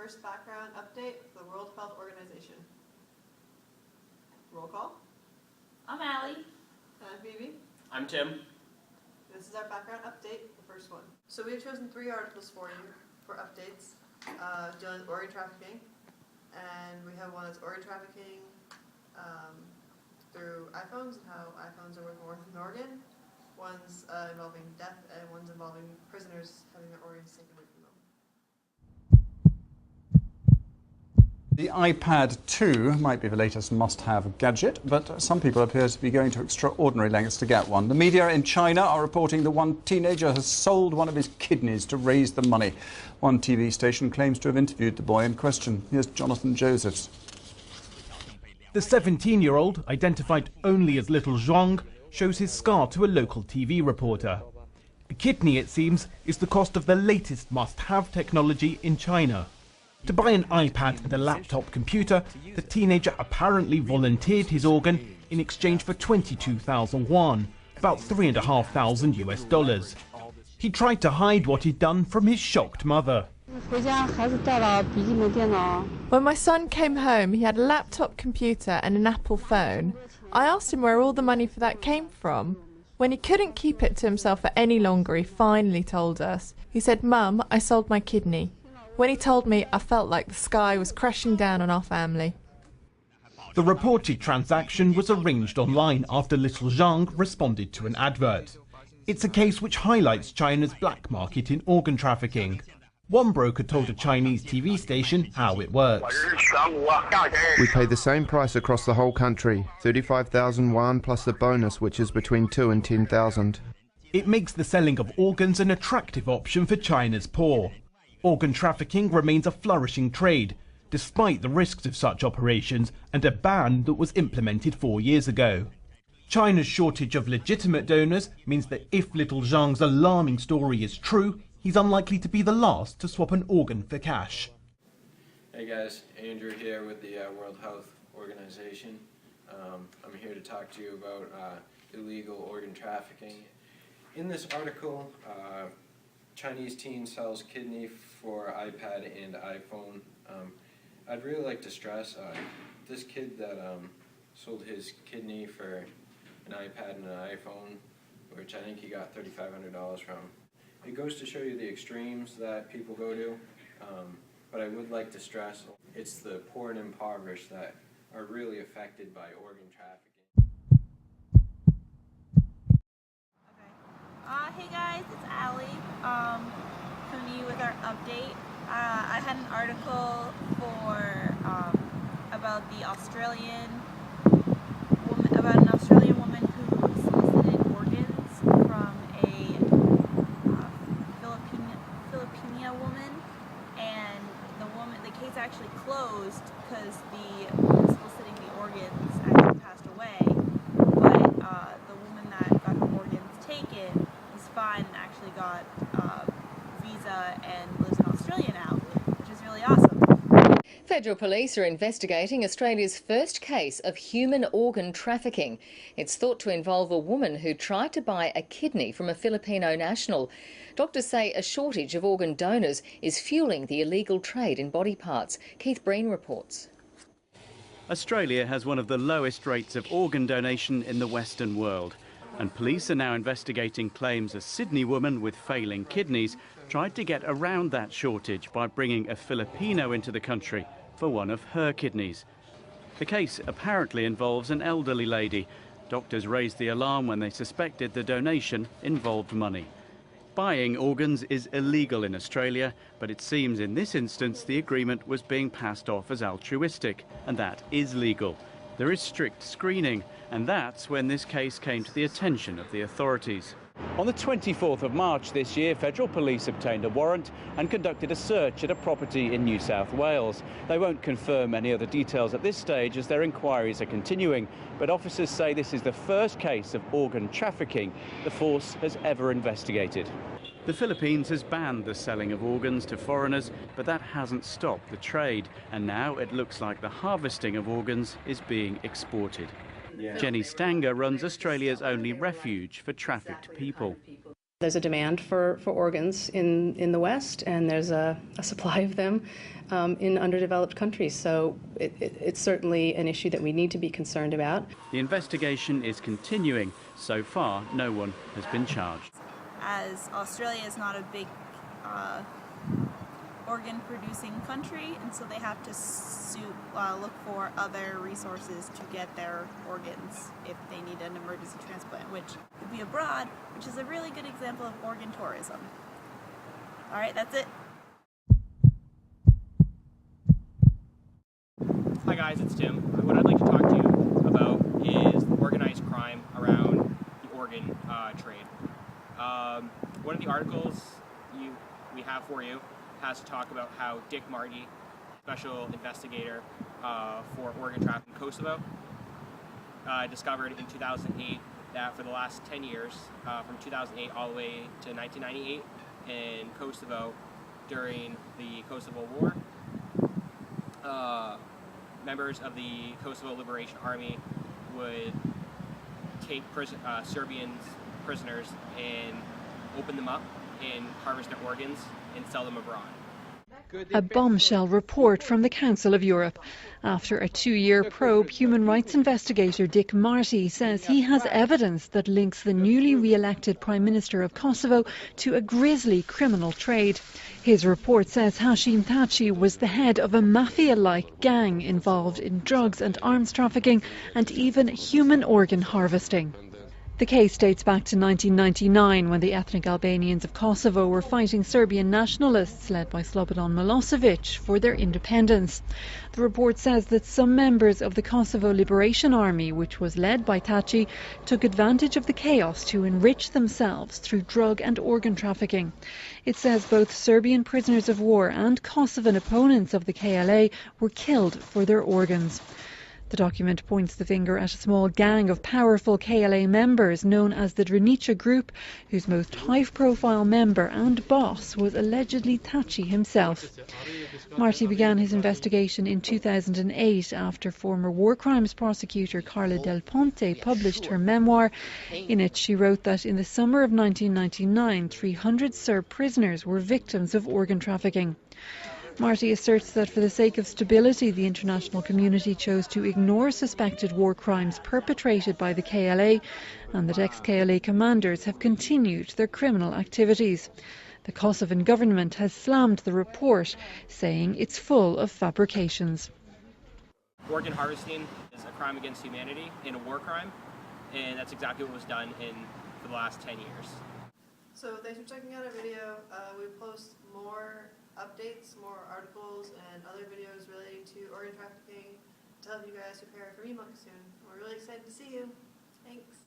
first background update for the World Health Organization. Roll call. I'm Allie. I'm Phoebe. I'm Tim. This is our background update, the first one. So we've chosen 3 articles for you for updates dealing with organ trafficking. And we have one that's organ trafficking through iPhones and how iPhones are worth more than an organ. One's involving death, and one's involving prisoners having their organs taken away from them. The iPad 2 might be the latest must-have gadget, but some people appear to be going to extraordinary lengths to get one. The media in China are reporting that one teenager has sold one of his kidneys to raise the money. One TV station claims to have interviewed the boy in question. Here's Jonathan Josephs. The 17-year-old, identified only as Little Zhang, shows his scar to a local TV reporter. A kidney, it seems, is the cost of the latest must-have technology in China. To buy an iPad and a laptop computer, the teenager apparently volunteered his organ in exchange for 22,000 yuan, about $3,500 US. He tried to hide what he'd done from his shocked mother. When my son came home, he had a laptop computer and an Apple phone. I asked him where all the money for that came from. When he couldn't keep it to himself for any longer, he finally told us. He said, "Mum, I sold my kidney." When he told me, I felt like the sky was crashing down on our family. The reported transaction was arranged online after Little Zhang responded to an advert. It's a case which highlights China's black market in organ trafficking. One broker told a Chinese TV station how it works. We pay the same price across the whole country, 35,000 yuan plus the bonus, which is between 2 and 10,000. It makes the selling of organs an attractive option for China's poor. Organ trafficking remains a flourishing trade, despite the risks of such operations and a ban that was implemented 4 years ago. China's shortage of legitimate donors means that if Little Zhang's alarming story is true, he's unlikely to be the last to swap an organ for cash. Hey guys, Andrew here with the World Health Organization. I'm here to talk to you about illegal organ trafficking. In this article, Chinese teen sells kidney for iPad and iPhone. I'd really like to stress this kid that sold his kidney for an iPad and an iPhone, which I think he got $3,500 from. It goes to show you the extremes that people go to, but I would like to stress it's the poor and impoverished that are really affected by organ trafficking. Hey guys, it's Allie. Coming to you with our update. I had an article for about an Australian woman who solicited organs from a Filipina woman, and the case actually closed because the woman soliciting the organs actually passed away, but the woman that got her organs taken is fine and actually got visa and lives in Australia now, which is really awesome. Federal police are investigating Australia's first case of human organ trafficking. It's thought to involve a woman who tried to buy a kidney from a Filipino national. Doctors say a shortage of organ donors is fueling the illegal trade in body parts. Keith Breen reports. Australia has one of the lowest rates of organ donation in the Western world, and police are now investigating claims a Sydney woman with failing kidneys tried to get around that shortage by bringing a Filipino into the country for one of her kidneys. The case apparently involves an elderly lady. Doctors raised the alarm when they suspected the donation involved money. Buying organs is illegal in Australia, but it seems in this instance the agreement was being passed off as altruistic, and that is legal. There is strict screening, and that's when this case came to the attention of the authorities. On the 24th of March this year, federal police obtained a warrant and conducted a search at a property in New South Wales. They won't confirm any other details at this stage as their inquiries are continuing, but officers say this is the first case of organ trafficking the force has ever investigated. The Philippines has banned the selling of organs to foreigners, but that hasn't stopped the trade, and now it looks like the harvesting of organs is being exported. Jenny Stanger runs Australia's only refuge for trafficked people. There's a demand for organs in the West, and there's a supply of them in underdeveloped countries. So it's certainly an issue that we need to be concerned about. The investigation is continuing. So far, no one has been charged. As Australia is not a big organ-producing country, and so they have to look for other resources to get their organs if they need an emergency transplant, which would be abroad, which is a really good example of organ tourism. All right, that's it. Hi guys, it's Tim. What I'd like to talk to you about is organized crime around the organ trade. One of the articles we have for you has to talk about how Dick Marty, special investigator for organ trafficking in Kosovo, discovered in 2008 that for the last 10 years, from 2008 all the way to 1998 in Kosovo during the Kosovo War, members of the Kosovo Liberation Army would take Serbian prisoners and open them up and harvest their organs and sell them abroad. A bombshell report from the Council of Europe. After a 2-year probe, human rights investigator Dick Marty says he has evidence that links the newly re-elected Prime Minister of Kosovo to a grisly criminal trade. His report says Hashim Thaçi was the head of a mafia-like gang involved in drugs and arms trafficking and even human organ harvesting. The case dates back to 1999 when the ethnic Albanians of Kosovo were fighting Serbian nationalists led by Slobodan Milosevic for their independence. The report says that some members of the Kosovo Liberation Army, which was led by Thaçi, took advantage of the chaos to enrich themselves through drug and organ trafficking. It says both Serbian prisoners of war and Kosovan opponents of the KLA were killed for their organs. The document points the finger at a small gang of powerful KLA members known as the Drenica Group, whose most high-profile member and boss was allegedly Thaçi himself. Marty began his investigation in 2008 after former war crimes prosecutor Carla Del Ponte published her memoir. In it, she wrote that in the summer of 1999, 300 Serb prisoners were victims of organ trafficking. Marty asserts that for the sake of stability, the international community chose to ignore suspected war crimes perpetrated by the KLA and that ex-KLA commanders have continued their criminal activities. The Kosovan government has slammed the report, saying it's full of fabrications. Organ harvesting is a crime against humanity and a war crime, and that's exactly what was done for the last 10 years. So thanks for checking out our video. We post more updates, more articles, and other videos relating to organ trafficking to help you guys prepare for MeMUNC soon. We're really excited to see you. Thanks.